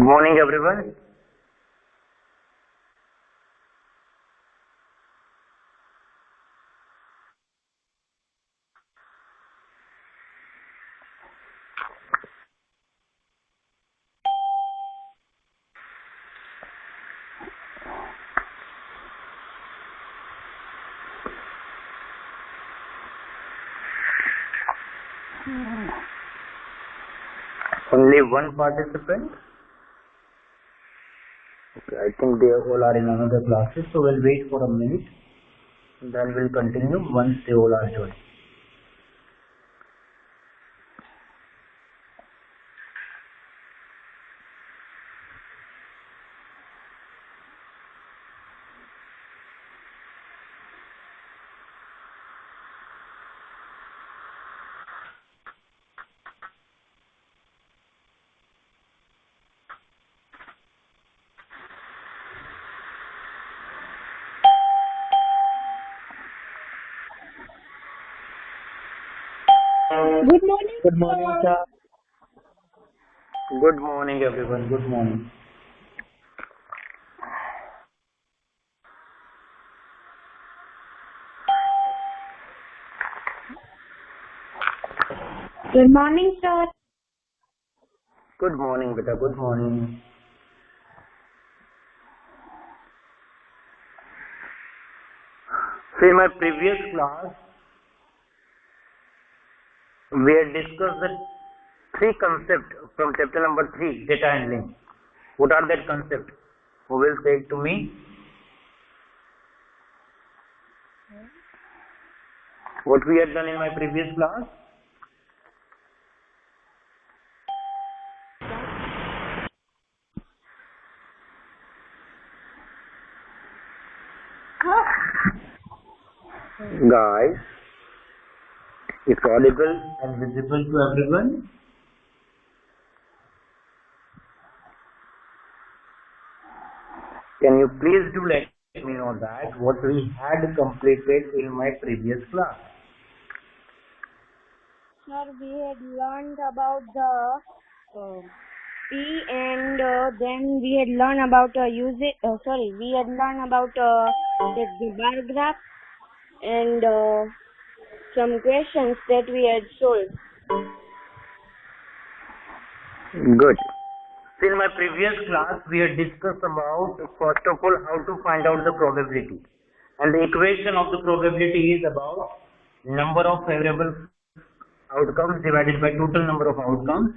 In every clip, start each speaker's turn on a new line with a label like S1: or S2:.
S1: Good morning, everyone. Only one participant. Okay, I think they all are in another classes, so we'll wait for a minute. Then we'll continue once they all are joined.
S2: Good morning.
S1: Good morning, sir. Good morning, everyone. Good morning.
S2: Good morning, sir.
S1: Good morning, beta. Good morning. So in my previous class, we had discussed the three concepts from chapter number 3, data handling. What are that concepts? Who will say it to me? What we had done in my previous class? Guys, it's audible and visible to everyone. Can you please do let me know that what we had completed in my previous class?
S2: Sir, we had learned about the P and then we had learned about we had learned about the bar graph and some questions that we had solved.
S1: Good. So in my previous class, we had discussed about, first of all, how to find out the probability. And the equation of the probability is about number of favorable outcomes divided by total number of outcomes.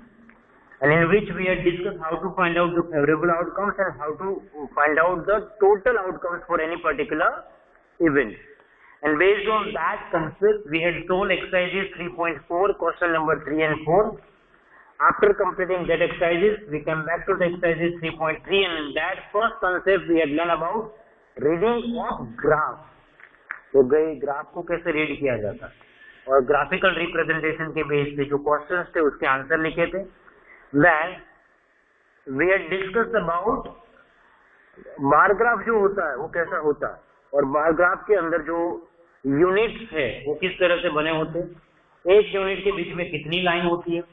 S1: And in which we had discussed how to find out the favorable outcomes and how to find out the total outcomes for any particular event. And based on that concept, we had solved exercises 3.4, question number 3 and 4. After completing that exercises, we come back to the exercises 3.3, and in that first concept we had learned about reading of graph. तो गई graph को कैसे read किया जाता और graphical representation के base पे जो क्वेश्चंस थे उसके आंसर लिखे थे. Then we had discussed about bar graph जो होता है वो कैसा होता है और बार ग्राफ के अंदर जो यूनिट्स है वो किस तरह से बने होते हैं. एक यूनिट के बीच में कितनी लाइन होती है,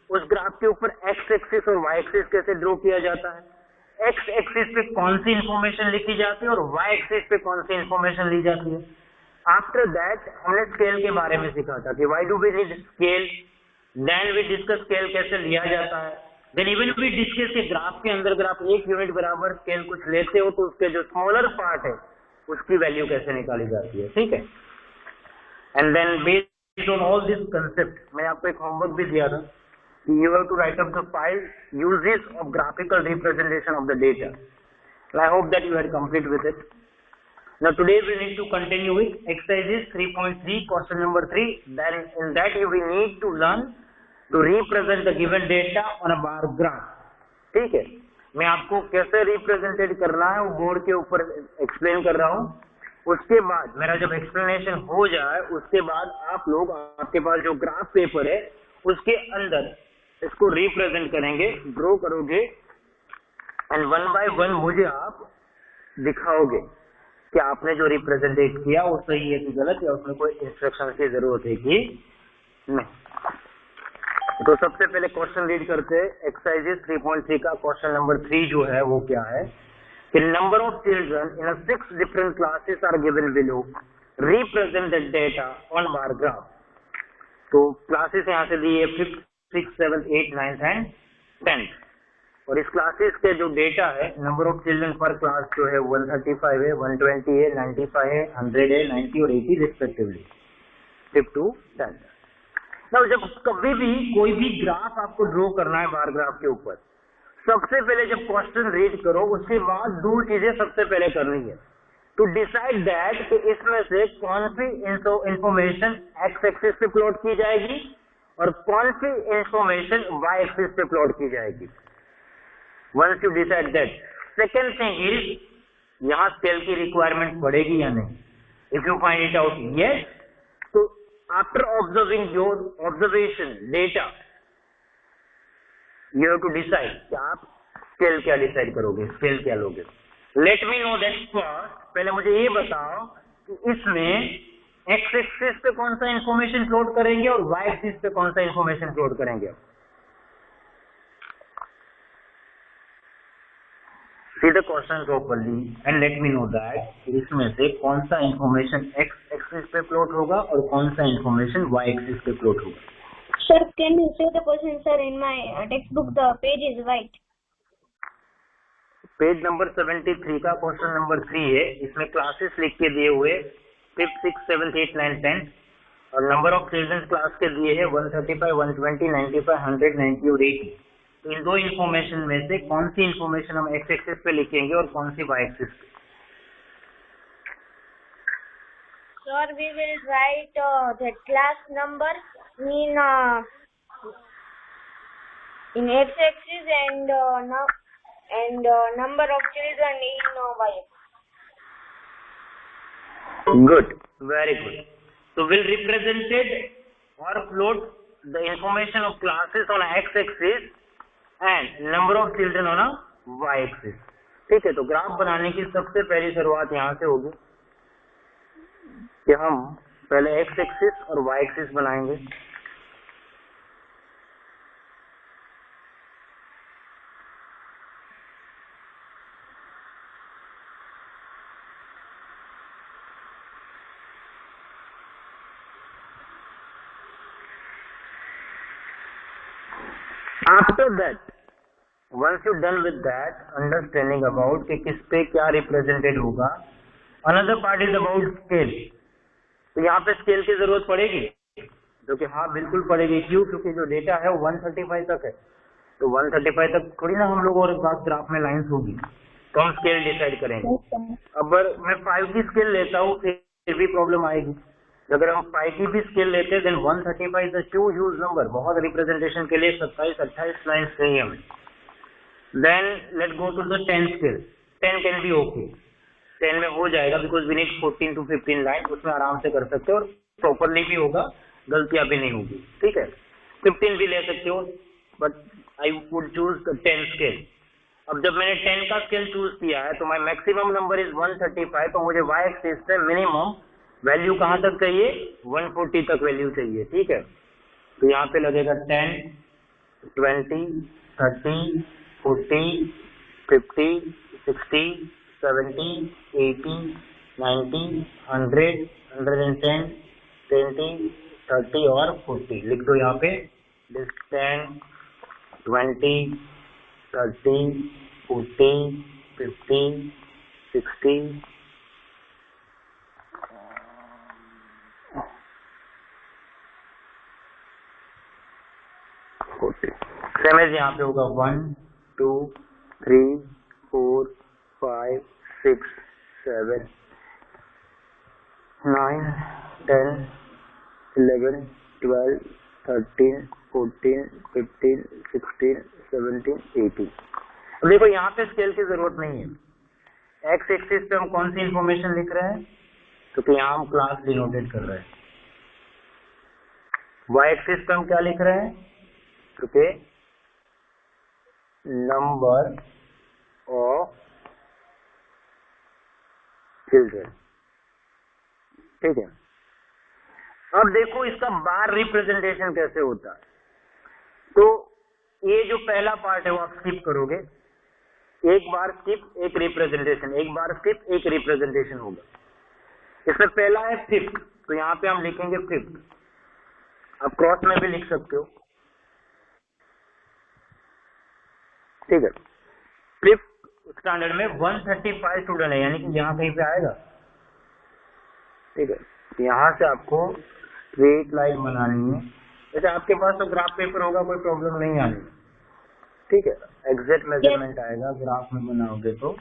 S1: उस ग्राफ के ऊपर एक्स एक्सिस और वाई एक्सिस कैसे ड्रॉ किया जाता है, एक्स एक्सिस पे कौन सी इंफॉर्मेशन लिखी जाती है और वाई एक्सिस पे कौन सी इंफॉर्मेशन ली जाती है. आफ्टर दैट हमने स्केल के बारे में सीखा था कि why do we need scale. Then we discuss scale कैसे लिया जाता है. देन इवन वी डिस्कस के ग्राफ के अंदर अगर आप एक यूनिट बराबर स्केल कुछ लेते हो तो उसके जो स्मॉलर पार्ट है उसकी वैल्यू कैसे निकाली जाती है. ठीक है. And then based on all this concept मैंने आपको एक होमवर्क भी दिया था. You have to write up the 5 uses of graphical representation of the data. And I hope that you are complete with it. Now today we need to continue with exercises 3.3, question number 3. Then in that we need to learn to represent the given data on a bar graph. ठीक है. मैं आपको कैसे represented करना है वो board के ऊपर एक्सप्लेन कर रहा हूँ. उसके बाद मेरा जब एक्सप्लेनेशन हो जाए उसके बाद आप लोग आपके पास जो ग्राफ पेपर है उसके अंदर इसको रिप्रेजेंट करेंगे, ड्रॉ करोगे एंड वन बाय वन मुझे आप दिखाओगे कि आपने जो रिप्रेजेंटेट किया वो सही है कि गलत या उसमें कोई इंस्ट्रक्शन की जरूरत है कि नहीं. तो सबसे पहले क्वेश्चन रीड करते हैं। एक्सरसाइज 3.3 का क्वेश्चन नंबर 3 जो है वो क्या है कि number of children in 6 different classes are given below, represent the data on bar graph. तो क्लासेस यहाँ से दिए 5th 6th 7th 8th 9th and 10th, और इस क्लासेस के जो डेटा है नंबर ऑफ चिल्ड्रन पर क्लास जो है 135 है, 120 है, 95 है, 100 है, 90 और 80 रिस्पेक्टिवली, 5 to 10। now जब कभी भी कोई भी ग्राफ आपको ड्रॉ करना है बार ग्राफ के ऊपर, सबसे पहले जब क्वेश्चन रीड करो उसके बाद दो चीजें सबसे पहले करनी है टू डिसाइड दैट कि इसमें से कौन सी इंफॉर्मेशन एक्स एक्सिस पे प्लॉट की जाएगी और कौन सी इंफॉर्मेशन वाई एक्सिस पे प्लॉट की जाएगी। Once you decide that, second thing is यहाँ स्केल की रिक्वायरमेंट पड़ेगी या नहीं। If you find it out yes, तो after observing your observation data you have to decide कि आप स्केल क्या डिसाइड करोगे, स्केल क्या लोगे। Let me know that first, पहले मुझे ये बताओ कि इसमें एक्स एक्सिस पे कौन सा इंफॉर्मेशन प्लॉट करेंगे और वाई एक्सिस पे कौन सा इंफॉर्मेशन प्लॉट करेंगे। See the question properly and let me know that इसमें से कौन सा इंफॉर्मेशन एक्स एक्सिस पे प्लॉट होगा और कौन सा इंफॉर्मेशन वाई एक्सिस पे प्लॉट होगा।
S2: Sir, can you say the question, sir? In my textbook, the page is white.
S1: Page number 73 का क्वेश्चन नंबर 3 है। इसमें क्लासेस लिख के दिए हुए 5th 6th 7th 8th 9th 10th, और नंबर ऑफ चिल्ड्रन क्लास के दिए हैं 135 120 95 100 90 और 80। तो इन दो इंफॉर्मेशन में से कौन सी इंफॉर्मेशन हम एक्स एक्सिस पे लिखेंगे और कौन सी वाई एक्सिस पे।
S2: Sir, we will write the class number in x-axis and number of children in y.
S1: Good, very good. So we'll represent it or plot the information of classes on x-axis and number of children on a y-axis। ठीक है, तो graph बनाने की सबसे पहली शुरुआत यहाँ से होगी कि हम पहले एक्स एक्सिस और वाई एक्सिस बनाएंगे। After that, once you done with that understanding about कि किस पे क्या रिप्रेजेंटेड होगा, another part is about scale। तो यहाँ पे स्केल की जरूरत पड़ेगी, जो कि हाँ बिल्कुल पड़ेगी। क्यों? क्योंकि जो डेटा है वो 135 तक है, तो 135 तक थोड़ी ना हम लोग और बात ग्राफ में लाइंस होगी, तो हम स्केल डिसाइड करेंगे। अगर मैं 5 की स्केल लेता हूँ फिर भी प्रॉब्लम आएगी। अगर हम 5 की भी स्केल लेते हैं then 135 is too huge number, बहुत रिप्रेजेंटेशन के लिए 27-28 लाइन्स चाहिए हमें। Then let go to the 10 scale. 10 can be okay, 10 में हो जाएगा because we need 14 to 15 line, उसमें आराम से कर सकते हो और प्रॉपरली भी होगा, गलतियां भी नहीं होगी। ठीक है, 15 भी ले सकते हो, but I would choose the 10 scale. अब जब मैंने 10 का स्केल चूज किया है तो माई मैक्सिमम नंबर इज 135, तो मुझे वाई एक्सिस पे मिनिमम वैल्यू कहाँ तक चाहिए, 140 तक वैल्यू चाहिए। ठीक है, तो यहाँ पे लगेगा 10 20 30 40 50 60 70 80 90 100 110 20 30 और 40 लिख दो यहाँ पे। 10 20 30 40 50 60 40। सेम एज यहाँ पे होगा 1 2 3 4 5 6 7 9 10 11 12 13 14 15 16 17 18। अब देखो यहाँ पे स्केल की जरूरत नहीं है। एक्स एक्सिस पे हम कौन सी इंफॉर्मेशन लिख रहे हैं, क्योंकि यहाँ हम क्लास डिनोटेड कर रहे हैं। वाई एक्सिस पे हम क्या लिख रहे हैं, क्योंकि नंबर ऑफ चिल्ड्रन। ठीक है, अब देखो इसका बार रिप्रेजेंटेशन कैसे होता है। तो ये जो पहला पार्ट है वो आप स्किप करोगे, एक बार स्किप एक रिप्रेजेंटेशन, एक बार स्किप एक रिप्रेजेंटेशन होगा। इसमें पहला है फिफ्थ, तो यहाँ पे हम लिखेंगे फिफ्थ, आप क्रॉस में भी लिख सकते हो, ठीक है। फिफ्थ स्टैंडर्ड में 135 स्टूडेंट है, यानी कि यहाँ कहीं पे आएगा, ठीक है। यहाँ से आपको स्ट्रेट लाइन बनानी है, जैसे आपके पास तो ग्राफ पेपर होगा, कोई प्रॉब्लम नहीं आनी, ठीक है। एग्जैक्ट मेजरमेंट आएगा ग्राफ में बनाओगे तो,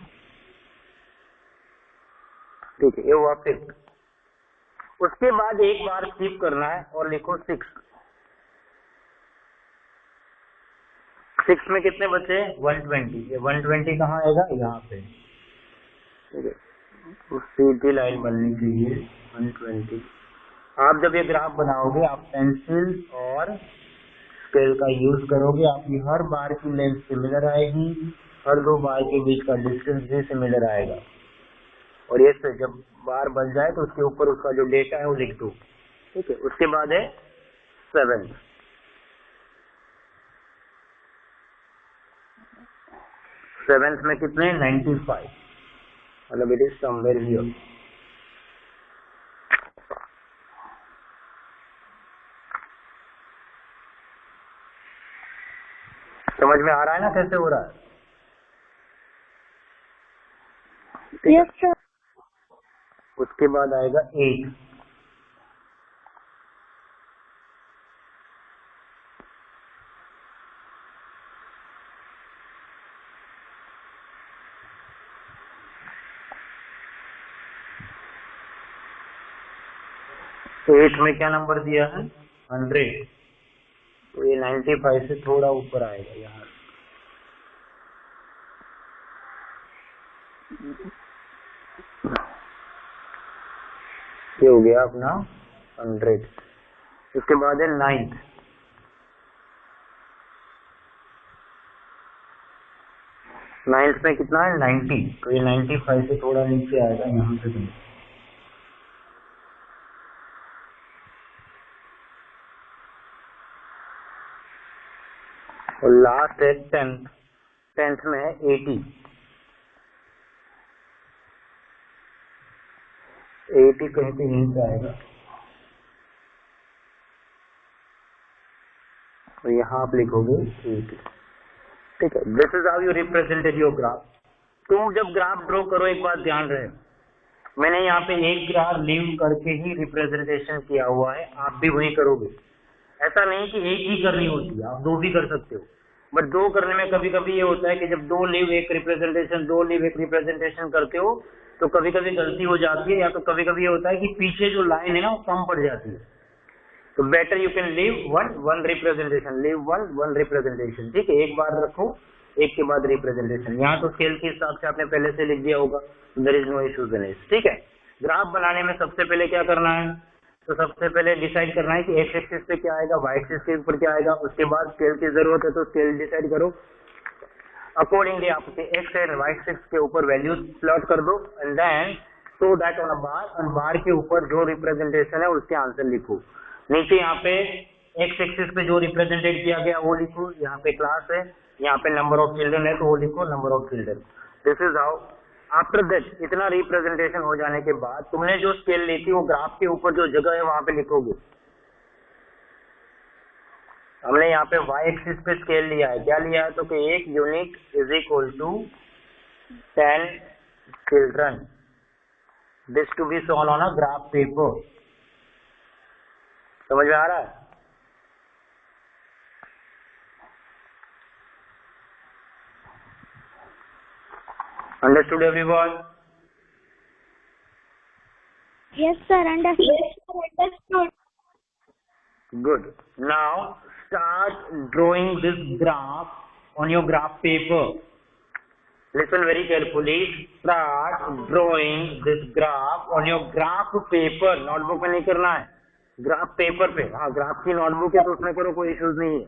S1: ठीक है। ये हुआ फिफ्थ। उसके बाद एक बार स्किप करना है और लिखो सिक्स। सिक्स में कितने बचे? 120। ये 120 कहाँ आएगा? यहाँ पे, ठीक है। उस सीधी लाइन बननी चाहिए 120। आप जब ये ग्राफ बनाओगे आप पेंसिल और स्केल का यूज करोगे, आपकी हर बार की लेंथ सिमिलर आएगी, हर दो बार के बीच का डिस्टेंस भी सिमिलर आएगा। और ये से जब बार बन जाए तो उसके ऊपर उसका जो डेटा है वो लिख दो, ठीक है। उसके बाद है सेवेंथ। सेवेंथ में कितने? 95, मतलब इट इज समवेयर हियर। समझ में आ रहा है ना कैसे हो रहा है?
S2: Yes sir.
S1: उसके बाद आएगा 8। तो 8 में क्या नंबर दिया है? 100। तो ये 95 से थोड़ा ऊपर आएगा यहाँ। ये हो गया अपना 100। उसके बाद है 9th। नाइन्थ में कितना है? 90। तो ये 95 से थोड़ा नीचे आएगा यहाँ से भी। और लास्ट है 10th। 10th में है 80। 80 कहीं पे यहीं पे आएगा, तो यहाँ आप लिखोगे 80, ठीक है। This is how you represented your graph. तुम जब ग्राफ ड्रॉ करो एक बात ध्यान रहे, मैंने यहाँ पे एक ग्राफ लीव करके ही रिप्रेजेंटेशन किया हुआ है, आप भी वही करोगे। ऐसा नहीं कि एक ही करनी होती है, आप दो भी कर सकते हो, बट दो करने में कभी कभी ये होता है कि जब दो लीव एक रिप्रेजेंटेशन, दो लीव एक रिप्रेजेंटेशन करते हो तो कभी कभी गलती हो जाती है, या तो कभी कभी ये होता है कि पीछे जो लाइन है ना वो कम पड़ जाती है। तो better you can leave one representation, leave one representation, ठीक है। एक बार रखो, एक के बाद रिप्रेजेंटेशन। यहाँ तो स्केल के हिसाब से आपने पहले से लिख दिया होगा, there is no issues in it, ठीक है। ग्राफ बनाने में सबसे पहले क्या करना है? तो सबसे पहले डिसाइड करना है कि एक्स एक्सिस पे क्या आएगा, वाई एक्सिस के ऊपर क्या आएगा। उसके बाद स्केल की जरूरत है तो स्केल डिसाइड करो, अकॉर्डिंगली आपके एक्स एंड वाई एक्सिस के ऊपर वैल्यूज प्लॉट कर दो, and then show that on a bar, और बार के ऊपर जो रिप्रेजेंटेशन है उसके आंसर लिखो। नीचे यहाँ पे एक्स एक्सिस पे जो रिप्रेजेंटेट किया गया वो लिखो, यहाँ पे क्लास है, यहाँ पे नंबर ऑफ चिल्ड्रन है तो वो लिखो number of children. This is how. After that, इतना रिप्रेजेंटेशन हो जाने के बाद तुमने जो स्केल ली थी वो ग्राफ के ऊपर जो जगह है वहां पे लिखोगे। हमने यहाँ पे y एक्सिस पे स्केल लिया है, क्या लिया है? तो कि एक unit is equal to 10 children, this to be shown on a graph paper. समझ में आ रहा है? Understood everyone?
S2: Yes sir, understood.
S1: Good. Now start drawing this graph on your graph paper. Listen very carefully. Start drawing this graph on your graph paper. Notebook में नहीं करना है, graph paper पे। हाँ, ग्राफ की नोटबुक है तो उसमें करो, कोई इश्यूज नहीं है।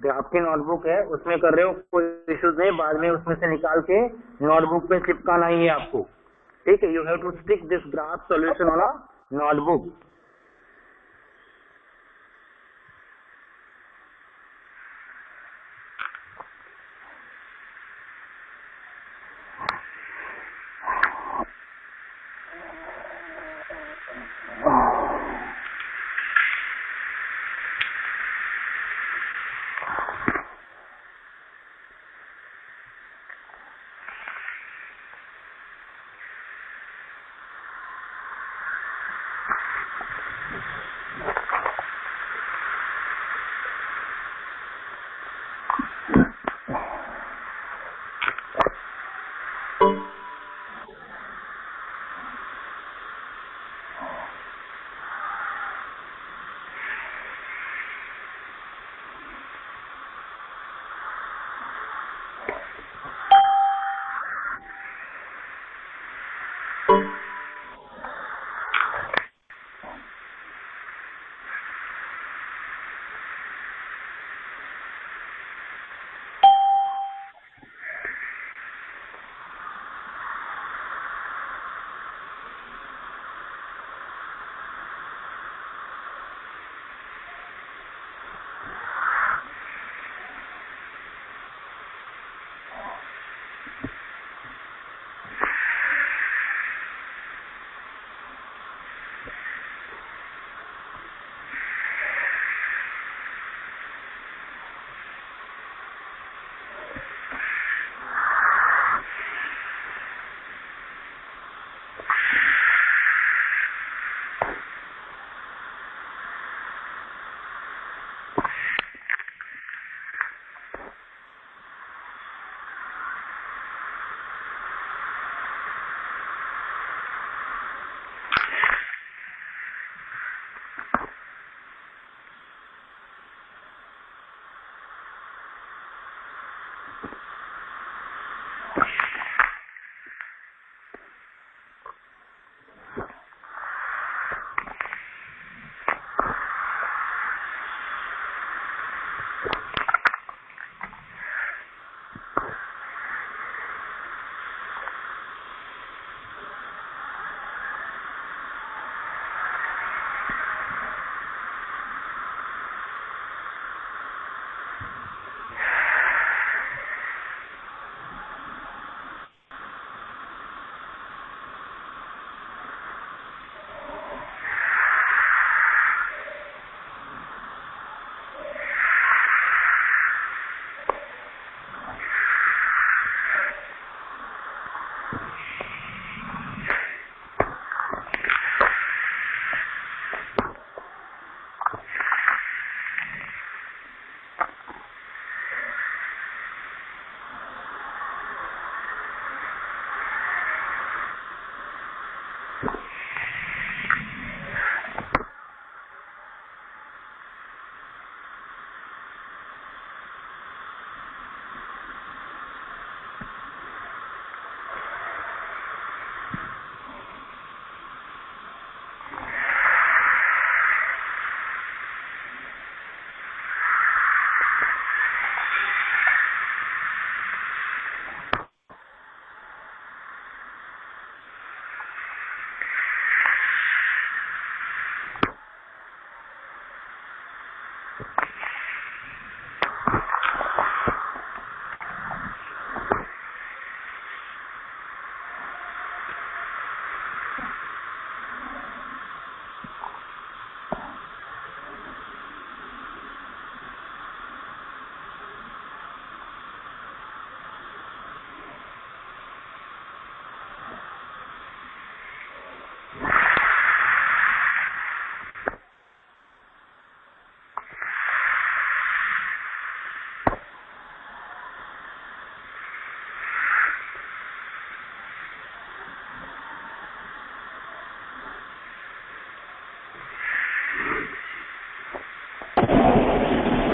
S1: ग्राफ की नोटबुक है उसमें कर रहे हो, कोई इश्यूज नहीं, बाद में उसमें से निकाल के नोटबुक पे चिपकाना ही है आपको, ठीक है। You have to stick this graph solution on a notebook.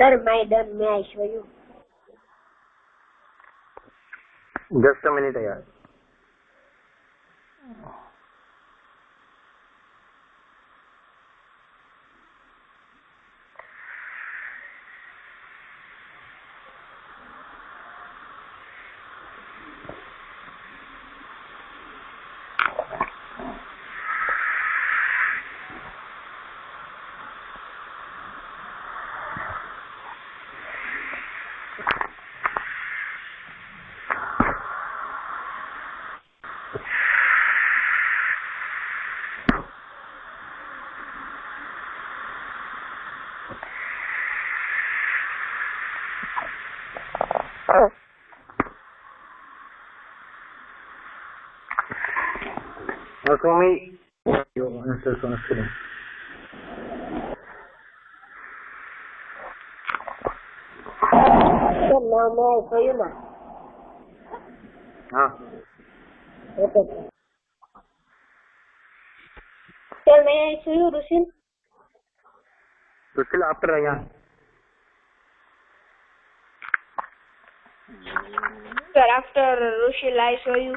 S2: Sir, my done. May I show you?
S1: Just a minute यार. Now show me your answers on screen.
S2: Sir, now may I show you now?
S1: हाँ.
S2: Okay, sir. Sir, may I show you, Rushil?
S1: तो still after Ryan.
S2: Sir, after Rushil, I show you.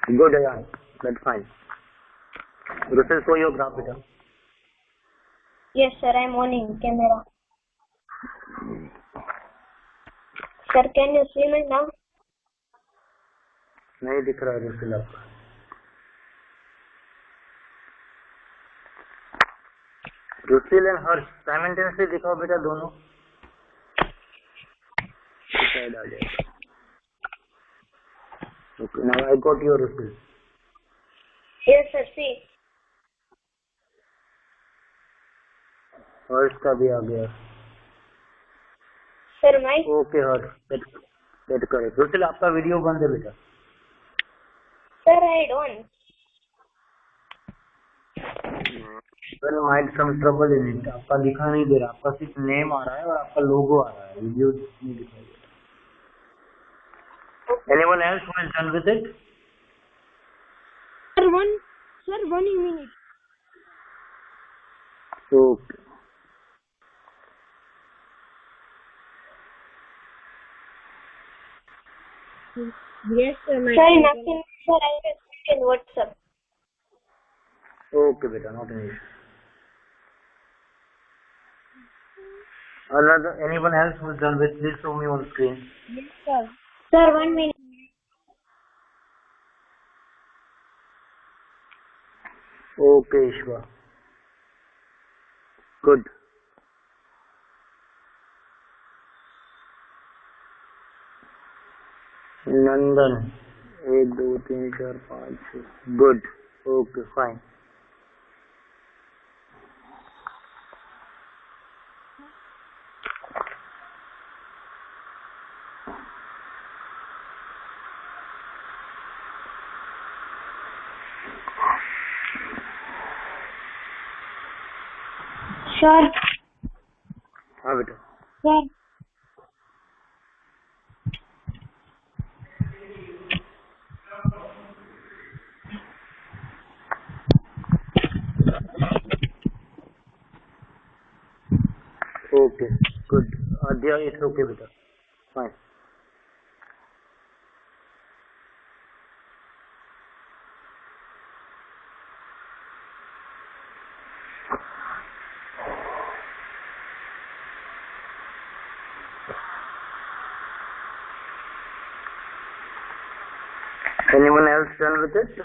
S1: Good Ryan. That's fine. Russell, show your graph beta.
S2: Yes, sir, I'm on camera. Sir, can you see me now?
S1: नहीं दिख रहा है रुसिल आपका. रुसिल and Harsh simultaneously दिखाओ बेटा दोनों. Side आ जाएगा. Okay, now I got your Rusil.
S2: Yes, sir, see.
S1: हर्ष का भी आ गया.
S2: Sir, my.
S1: Okay Harsh set करे. रुसिल आपका वीडियो बंद है बेटा.
S2: Sir, I don't.
S1: Well, might some trouble in it. आपका दिखा नहीं दे रहा. आपका सिर्फ नेम आ रहा है और आपका लोगो आ रहा है. वीडियो नहीं दिखाई दे रहा. Anyone else who is done with it?
S2: Sir, one minute.
S1: Okay.
S2: Yes, sir, my. Sir, nothing. Sir, I will send in WhatsApp.
S1: Okay, beta, not an issue. Anyone else who is done with, please show me on screen.
S2: Yes, sir. Sir, 1 minute.
S1: Okay, Ishwa. Good. Nandan. 1, 2, 3, 4, 5, 6. Good. Okay, fine.
S2: Sir.
S1: हाँ बेटा.
S2: Sir.
S1: Okay, good. Adya, it's okay beta. Fine. Anyone else done with it?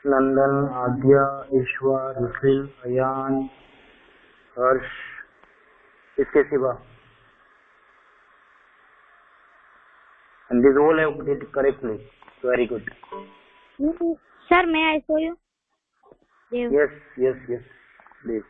S1: नंदन, आद्या, ईश्वर, रुसिल, अयान, हर्ष, इसके सिवा, and this all have did correctly. Very good.
S2: Sir, may I show you?
S1: Yes, please.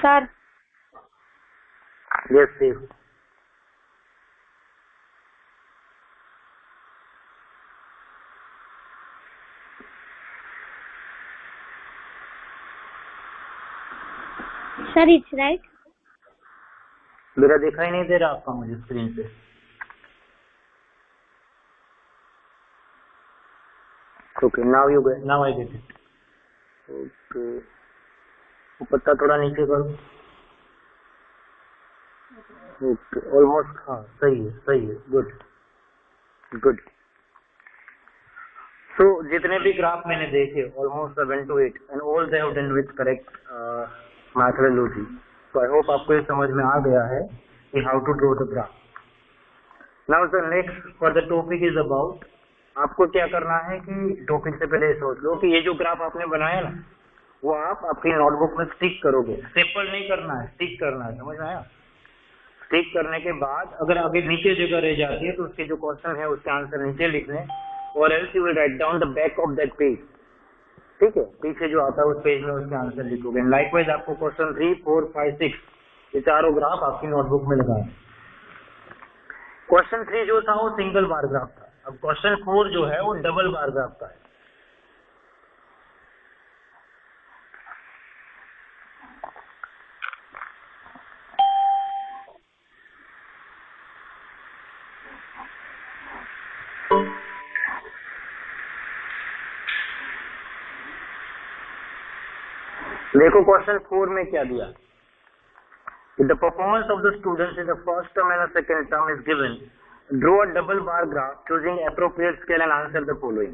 S2: Sir,
S1: Yes, please.
S2: sir, it's right.
S1: मेरा दिखाई नहीं दे रहा आपका मुझे screen पे। Okay, now I get it. Okay. वो पत्ता थोड़ा नीचे करो। ओके, ऑलमोस्ट, हाँ सही है, गुड। सो जितने भी ग्राफ मैंने देखे almost 7 to 8 and all they have done with correct methodology. So I hope आपको ये समझ में आ गया है कि how to draw the graph. Now the next for the topic is about, आपको क्या करना है कि टॉपिक से पहले सोच लो कि ये जो ग्राफ आपने बनाया ना, वो आप आपकी नोटबुक में स्टिक करोगे। स्टेपल नहीं करना है, स्टिक करना है, समझ में आया? स्टिक करने के बाद अगर आगे नीचे जगह रह जाती है तो उसके जो क्वेश्चन है उसके आंसर नीचे लिखने, और else you will write down the back of that page. ठीक है, पीछे जो आता है उस पेज में उसके आंसर लिखोगे। लाइकवाइज आपको क्वेश्चन 3, 4, 5, 6 ये चारों ग्राफ आपकी नोटबुक में लगाए। क्वेश्चन 3 जो था वो सिंगल बार ग्राफ था। अब क्वेश्चन 4 जो है वो डबल बार ग्राफ का है। देखो क्वेश्चन 4 में क्या दिया, the performance of the students in the first term and second term is given, draw a double bar graph choosing appropriate scale and answer the following.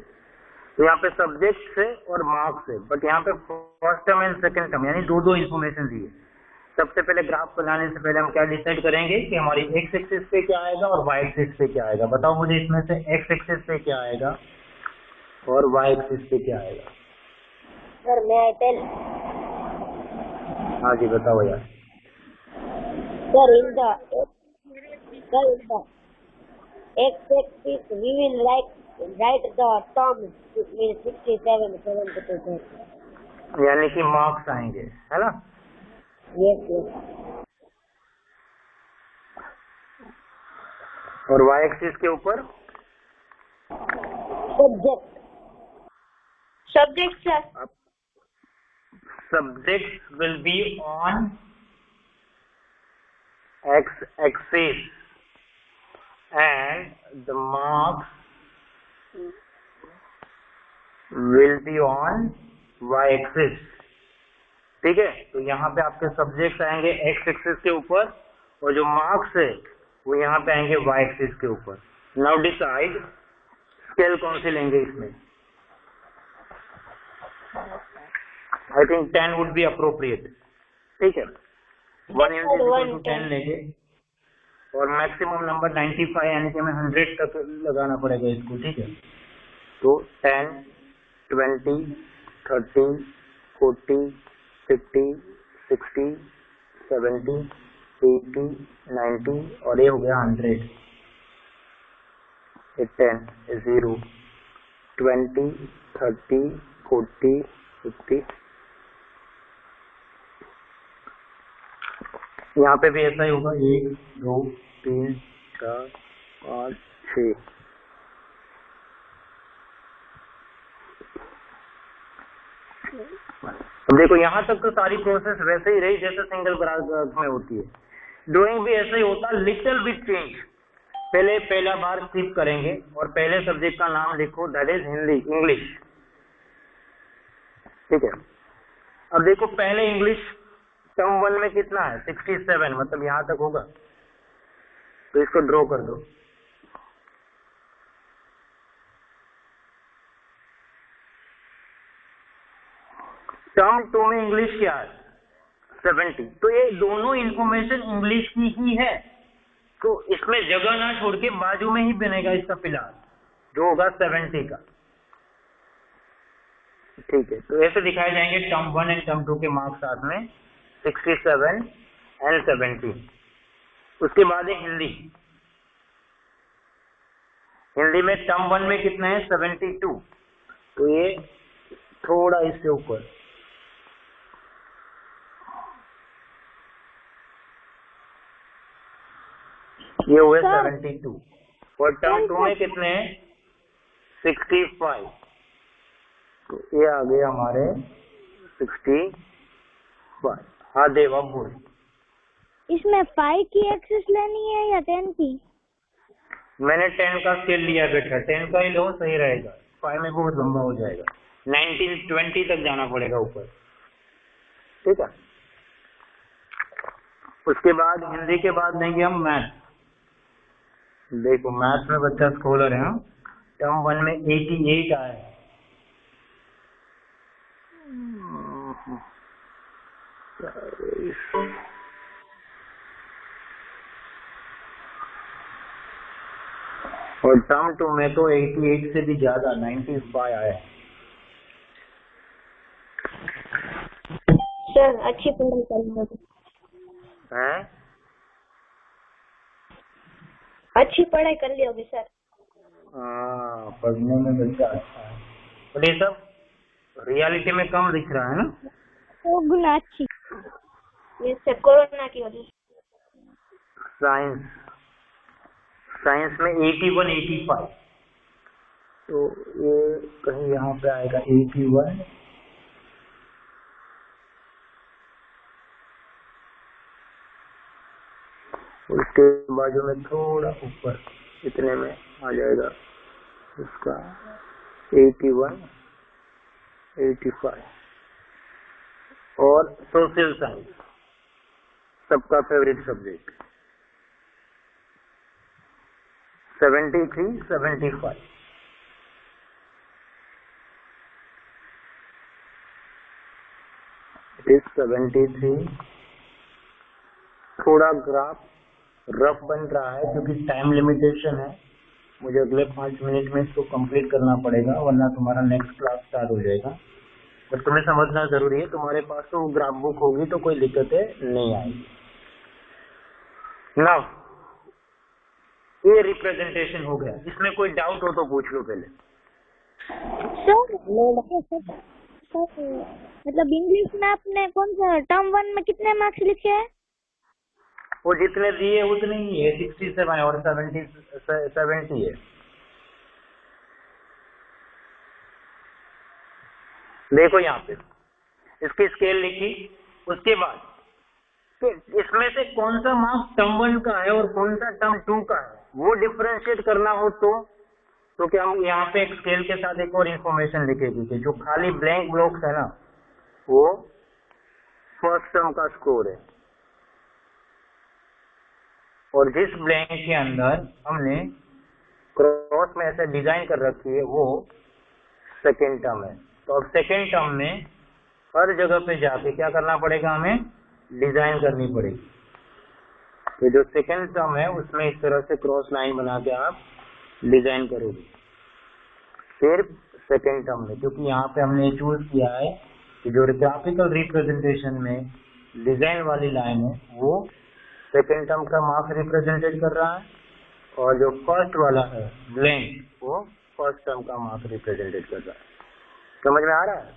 S1: तो यहाँ पे सब्जेक्ट से और मार्क्स है, बट यहाँ पे first term and second term यानी दो इन्फॉर्मेशन दी है। सबसे पहले ग्राफ बनाने से पहले हम क्या डिसाइड करेंगे कि हमारी एक्स एक्सिस पे क्या आएगा और वाई एक्सिस पे क्या आएगा। बताओ मुझे इसमें से एक्स एक्सिस पे क्या आएगा और वाई एक्सिस पे क्या आएगा।
S2: Sir, may I tell?
S1: हाँ जी बताओ यार।
S2: Sir, in the x-axis we will write the term means 67, 72.
S1: यानी कि मार्क्स आएंगे, है ना?
S2: Yes.
S1: और वाई एक्सिस के ऊपर
S2: Subject, sir.
S1: Subjects will be on x-axis and the marks will be on y-axis। ठीक है, तो यहाँ पे आपके सब्जेक्ट्स आएंगे x-axis के ऊपर और जो मार्क्स है वो यहाँ पे आएंगे y-axis के ऊपर। नाउ डिसाइड स्केल कौन सी लेंगे इसमें। I think 10 would be appropriate. ठीक है, 1 यूनिट 10 लेंगे और मैक्सिमम नंबर 95 यानी कि हमें 100 तक लगाना पड़ेगा इसको। ठीक है, तो 10, 20, 30, 40, 50, 60, 70, 80, 90 और ये हो गया 100। 10, 0, 20, 30, 40, 50। यहाँ पे भी ऐसा ही होगा, 1, 2, 3, 4, 5, 6। अब देखो यहाँ तक तो सारी प्रोसेस वैसे ही रही जैसे सिंगल ग्राफ में होती है। ड्राइंग भी ऐसा ही होता, लिटिल बिट चेंज। पहले पहला बार स्किप करेंगे और पहले सब्जेक्ट का नाम लिखो, दैट इज हिंदी, इंग्लिश। ठीक है, अब देखो पहले इंग्लिश टर्म 1 में कितना है 67, मतलब यहाँ तक होगा, तो इसको ड्रॉ कर दो। टर्म 2 में इंग्लिश क्या है 70, तो ये दोनों इंफॉर्मेशन इंग्लिश की ही है, तो इसमें जगह ना छोड़ के बाजू में ही बनेगा इसका फिलहाल, जो होगा 70 का। ठीक है, तो ऐसे दिखाए जाएंगे टर्म 1 एंड टर्म 2 के मार्क्स साथ में 67 एंड 70। उसके बाद है हिंदी। हिंदी में टर्म 1 में कितना है 72, तो ये थोड़ा इससे ऊपर, ये हुए 72, और टर्म 2 में कितने हैं 65, तो ये आ गए हमारे 65। हाँ देवा बोल।
S2: इसमें 5 की एक्सेस लेनी है या 10 की?
S1: मैंने 10 का स्केल लिया बेटा, 10 का ही लो सही रहेगा, 5 में बहुत लंबा हो जाएगा, 1920 तक जाना पड़ेगा ऊपर। ठीक है, उसके बाद हिंदी के बाद लेंगे हम मैथ। देखो मैथ में बच्चा स्कॉलर है। टर्म 1 में 88 आया, और टर्म 2 में तो 88 से भी ज्यादा 95 आया।
S2: सर अच्छी पढ़ाई कर लो।
S1: हैं?
S2: अच्छी पढ़ाई कर लियोगे सर।
S1: हाँ, पढ़ने में बच्चा अच्छा है, और ये सब रियलिटी में कम दिख रहा है ना,
S2: तो गुना अच्छी, ये सब कोरोना की वजह से।
S1: साइंस में 81 85, तो ये कहीं यहाँ पे आएगा 81, उसके बाजू में थोड़ा ऊपर इतने में आ जाएगा उसका 81 85। और सोशल साइंस सबका फेवरेट सब्जेक्ट 73 75। It is 73। थोड़ा ग्राफ रफ बन रहा है क्योंकि टाइम लिमिटेशन है, मुझे अगले 5 मिनट में इसको कंप्लीट करना पड़ेगा, वरना तुम्हारा नेक्स्ट क्लास स्टार्ट हो जाएगा। पर तुम्हें समझना जरूरी है, तुम्हारे पास तो ग्राफ बुक होगी तो कोई दिक्कतें नहीं आएगी। नाउ ये रिप्रेजेंटेशन हो गया, इसमें कोई डाउट हो तो पूछ लो पहले।
S2: मतलब इंग्लिश में आपने कौन सा टर्म 1 में कितने मार्क्स लिखे हैं?
S1: वो जितने दिए उतने ही है, 67 और 70 है। देखो यहाँ पे इसकी स्केल लिखी, उसके बाद तो इसमें से कौन सा मार्क्स टर्म 1 का है और कौन सा टर्म 2 का है, वो डिफरेंशिएट करना हो तो क्या हम यहाँ पे एक स्केल के साथ एक और इंफॉर्मेशन लिखेगी कि जो खाली ब्लैंक ब्लॉक्स है ना, वो फर्स्ट टर्म का स्कोर है, और जिस ब्लैंक के अंदर हमने क्रॉस में ऐसे डिजाइन कर रखी है वो सेकेंड टर्म है। तो अब सेकेंड टर्म में हर जगह पे जाके क्या करना पड़ेगा, हमें डिजाइन करनी पड़ेगी। तो जो सेकेंड टर्म है उसमें इस तरह से क्रॉस लाइन बना के आप डिजाइन करोगे। फिर सेकेंड टर्म में, क्योंकि यहाँ पे हमने चूज किया है कि जो ग्राफिकल रिप्रेजेंटेशन में डिजाइन वाली लाइन है वो सेकेंड टर्म का मार्क्स रिप्रेजेंटेट कर रहा है, और जो फर्स्ट वाला है ब्लैंक वो फर्स्ट टर्म का मार्क्स रिप्रेजेंटेट कर रहा है। समझ में आ रहा है?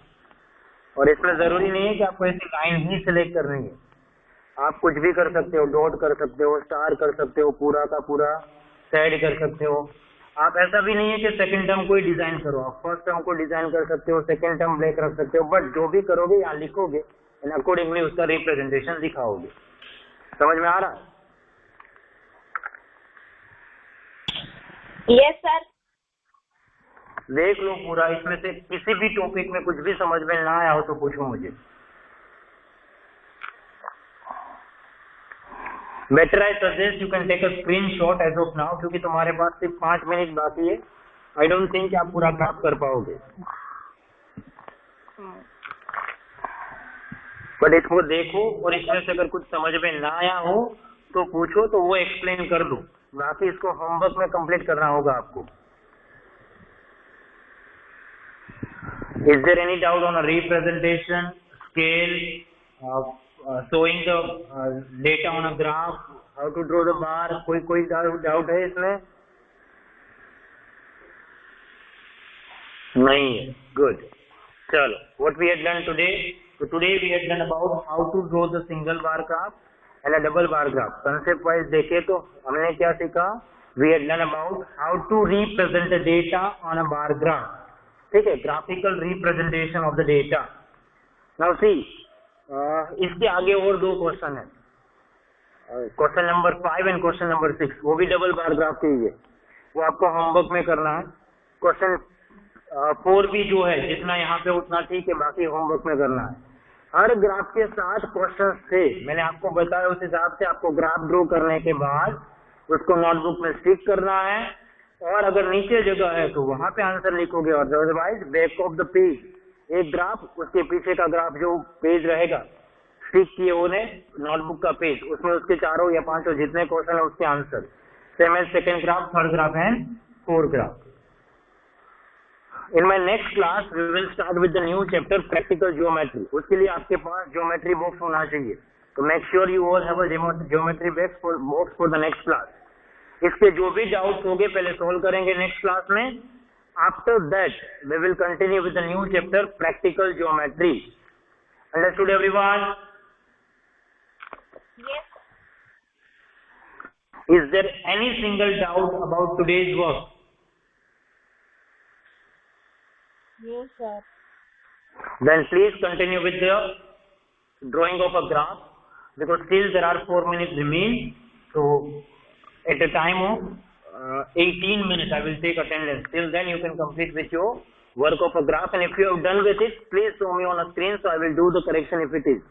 S1: और इसमें जरूरी नहीं है कि आपको ऐसी लाइन ही सिलेक्ट करनी है, आप कुछ भी कर सकते हो, डॉट कर सकते हो, स्टार कर सकते हो, पूरा का पूरा साइड कर सकते हो। आप ऐसा भी नहीं है कि सेकंड टर्म को ही डिजाइन करो, आप फर्स्ट टर्म को डिजाइन कर सकते हो, सेकंड टर्म ब्लैक रख सकते हो, बट जो भी करोगे यहाँ लिखोगे एंड अकॉर्डिंगली उसका रिप्रेजेंटेशन दिखाओगे। समझ में आ रहा है?
S2: Yes sir.
S1: देख लो पूरा, इसमें से किसी भी टॉपिक में कुछ भी समझ में ना आया हो तो पूछो मुझे। Better I suggest you can take a screenshot as of now, क्योंकि तुम्हारे पास सिर्फ 5 मिनट बाकी है। आई डोंट थिंक आप पूरा ग्राफ कर पाओगे, बट इसको देखो और इसमें से अगर कुछ समझ में ना आया हो तो पूछो, तो वो एक्सप्लेन कर दो। बाकी इसको होमवर्क में कंप्लीट करना होगा आपको। Is there any doubt on a representation, scale, showing the data on a graph, how to draw the bar? कोई डाउट है इसमें? नहीं है, गुड। चलो, what we had done today? So today we had done about how to draw the single bar graph and a double bar graph. Concept wise देखे तो हमने क्या सीखा? We had done about how to represent the data on a bar graph. ठीक है, graphical representation of the data. Now see, इसके आगे और 2 क्वेश्चन है, question number 5 and question number 6, वो भी डबल बार ग्राफ के लिए, वो आपको होमवर्क में करना है। क्वेश्चन 4 भी जो है जितना यहाँ पे उतना ठीक है, बाकी होमवर्क में करना है। हर ग्राफ के साथ क्वेश्चन थे, मैंने आपको बताया, उस हिसाब से आपको ग्राफ ड्रॉ करने के बाद उसको नोटबुक में स्टिक करना है, और अगर नीचे जगह है तो वहां पे आंसर लिखोगे, और otherwise back of the page एक ग्राफ, उसके पीछे का ग्राफ जो पेज रहेगा स्टिक किए होने नोटबुक का पेज, उसमें उसके 4 या 5 जितने क्वेश्चन है उसके आंसर। Same as second graph, third graph and fourth graph. In my next class we will start with the new chapter practical geometry. उसके लिए आपके पास ज्योमेट्री बॉक्स होना चाहिए, तो make sure you all have a geometry box for the next class. इसके जो भी डाउट्स होंगे पहले सॉल्व करेंगे नेक्स्ट क्लास में। After that, we will continue with the new chapter, practical geometry. Understood, everyone?
S2: Yes.
S1: Is there any single doubt about today's work?
S2: Yes, sir.
S1: Then please continue with the drawing of a graph, because still there are 4 minutes remain. So, at a time of 18 minutes I will take attendance. Till then you can complete with your work of a graph, and if you have done with it, please show me on a screen so I will do the correction if it is.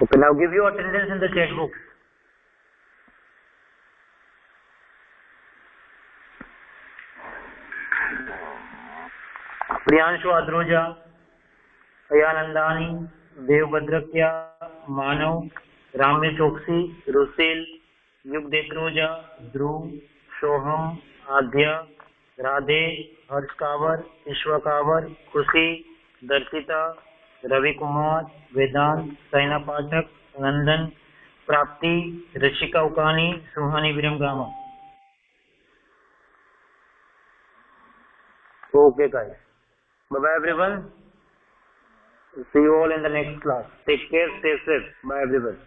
S1: Okay, now give your attendance in the chat box. Priyanshu Adroja, अयानंदानी, देवभद्रक्या, Manav, Ramya Chauksi, Russell, युग देक्रोजा, ध्रुव, सोहम, आद्या, राधे, हर्ष कावर, ईश्वर कावर, खुशी, दर्शिता, रवि कुमार, वेदांत, सैना पाठक, नंदन, प्राप्ति, ऋषिका उकानी, सुहानी विरमगामा। Okay guys, bye bye everyone. See you all in the next class. Take care, stay safe. Bye everyone.